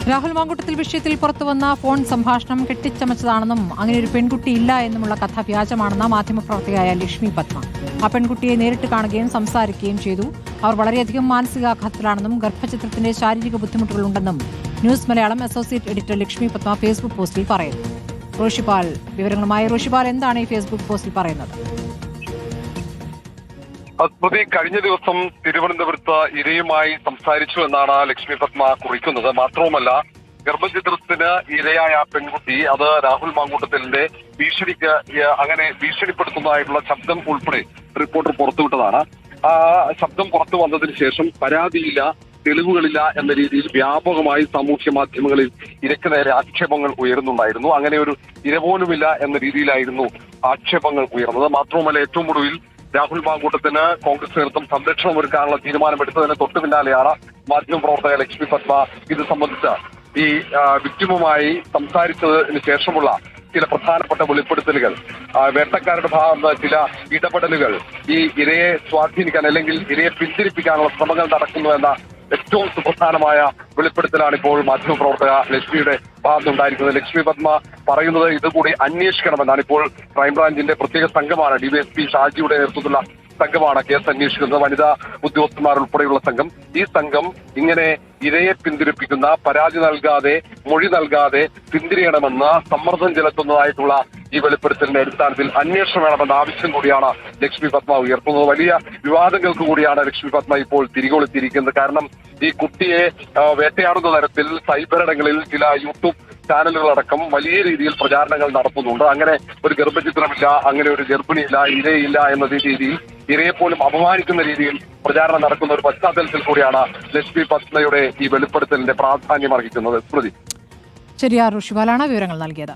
രാഹുൽ മാങ്കൂട്ടത്തിൽ വിഷയത്തിൽ പുറത്തുവന്ന ഫോൺ സംഭാഷണം കെട്ടിച്ചമച്ചതാണെന്നും അങ്ങനെ ഒരു പെൺകുട്ടി ഇല്ല എന്നുമുള്ള കഥ വ്യാജമാണെന്ന മാധ്യമപ്രവർത്തകയായ ലക്ഷ്മി പത്മ. ആ പെൺകുട്ടിയെ നേരിട്ട് കാണുകയും സംസാരിക്കുകയും ചെയ്തു. അവർ വളരെയധികം മാനസികാഘാതത്തിലാണെന്നും ഗർഭചിത്രത്തിന്റെ ശാരീരിക ബുദ്ധിമുട്ടുകളുണ്ടെന്നും news Malayalam associate editor Lakshmi Padma Facebook പോസ്റ്റിൽ പറയുന്നു. റോഷിപാൽ വിവരങ്ങളുമായി. റോഷിപാൽ, എന്താണ് ഈ ഫേസ്ബുക്ക് പോസ്റ്റിൽ പറയുന്നത്? സ്മൃതി, കഴിഞ്ഞ ദിവസം തിരുവനന്തപുരത്ത് ഇരയുമായി സംസാരിച്ചു എന്നാണ് ലക്ഷ്മി പത്മ കുറിക്കുന്നത്. മാത്രവുമല്ല, ഗർഭചിത്രത്തിന് ഇരയായ പെൺകുട്ടി അത് രാഹുൽ മാങ്കൂട്ടത്തിന്റെ ഭീഷണിക്ക് അങ്ങനെ ഭീഷണിപ്പെടുത്തുന്നതായിട്ടുള്ള ശബ്ദം ഉൾപ്പെടെ റിപ്പോർട്ടർ പുറത്തുവിട്ടതാണ്. ആ ശബ്ദം പുറത്തു വന്നതിന് ശേഷം പരാതിയില്ല, തെളിവുകളില്ല എന്ന രീതിയിൽ വ്യാപകമായി സാമൂഹ്യ മാധ്യമങ്ങളിൽ ഇരയ്ക്ക് നേരെ ആക്ഷേപങ്ങൾ ഉയരുന്നുണ്ടായിരുന്നു. അങ്ങനെ ഒരു ഇര പോലുമില്ല എന്ന രീതിയിലായിരുന്നു ആക്ഷേപങ്ങൾ ഉയർന്നത്. മാത്രവുമല്ല, ഏറ്റവും ഒടുവിൽ രാഹുൽ മാങ്കൂട്ടത്തിന് കോൺഗ്രസ് നേതൃത്വം സംരക്ഷണം ഒരുക്കാനുള്ള തീരുമാനമെടുത്തതിന് തൊട്ടു പിന്നാലെയാണ് മാധ്യമപ്രവർത്തക ലക്ഷ്മി പത്മ ഇത് സംബന്ധിച്ച് ഈ വിക്ടിമുമായി സംസാരിച്ചതിന് ശേഷമുള്ള ചില പ്രധാനപ്പെട്ട വെളിപ്പെടുത്തലുകൾ, വേട്ടക്കാരുടെ ഭാഗത്ത് ചില ഇടപെടലുകൾ ഈ ഇരയെ സ്വാധീനിക്കാൻ അല്ലെങ്കിൽ ഇരയെ പിന്തിരിപ്പിക്കാനുള്ള ശ്രമങ്ങൾ നടക്കുന്നു എന്ന ഏറ്റവും സുപ്രധാനമായ വെളിപ്പെടുത്തലാണ് ഇപ്പോൾ മാധ്യമപ്രവർത്തക ലക്ഷ്മിയുടെ ഭാഗത്തുണ്ടായിരിക്കുന്നത്. ലക്ഷ്മി പത്മ പറയുന്നത് ഇതുകൂടി അന്വേഷിക്കണമെന്നാണ്. ഇപ്പോൾ ക്രൈംബ്രാഞ്ചിന്റെ പ്രത്യേക സംഘമാണ്, ഡിവൈഎസ്പി ഷാജിയുടെ നേതൃത്വത്തിലുള്ള സംഘമാണ് കേസ് അന്വേഷിക്കുന്നത്. വനിതാ ഉദ്യോഗസ്ഥന്മാർ ഉൾപ്പെടെയുള്ള സംഘം. ഈ സംഘം ഇങ്ങനെ ഇരയെ പിന്തിരിപ്പിക്കുന്ന, പരാതി നൽകാതെ, മൊഴി നൽകാതെ പിന്തിരിയണമെന്ന് സമ്മർദ്ദം ചെലുത്തുന്നതായിട്ടുള്ള ഈ വെളിപ്പെടുത്തലിന്റെ അടിസ്ഥാനത്തിൽ അന്വേഷണം വേണമെന്ന ആവശ്യം കൂടിയാണ് ലക്ഷ്മി പത്മ ഉയർത്തുന്നത്. വലിയ വിവാദങ്ങൾക്ക് കൂടിയാണ് ലക്ഷ്മി പത്മ ഇപ്പോൾ തിരികൊളുത്തിയിരിക്കുന്നത്. കാരണം ഈ കുട്ടിയെ വേട്ടയാടുന്ന തരത്തിൽ സൈബർ ഇടങ്ങളിൽ ചില യൂട്യൂബ് ചാനലുകളടക്കം വലിയ രീതിയിൽ പ്രചാരണങ്ങൾ നടത്തുന്നുണ്ട്. അങ്ങനെ ഒരു ഗർഭചിത്രമില്ല, അങ്ങനെ ഒരു ഗർഭിണിയില്ല, ഇരയില്ല എന്ന രീതിയിൽ ഇരയെപ്പോലും അപമാനിക്കുന്ന രീതിയിൽ പ്രചാരണം നടക്കുന്ന ഒരു പശ്ചാത്തലത്തിൽ കൂടിയാണ് ലക്ഷ്മി പത്മയുടെ ഈ വെളിപ്പെടുത്തലിന്റെ പ്രാധാന്യം അർഹിക്കുന്നത്. സ്മൃതി. ശരിയാ, ഋഷിപാലാണ് വിവരങ്ങൾ നൽകിയത്.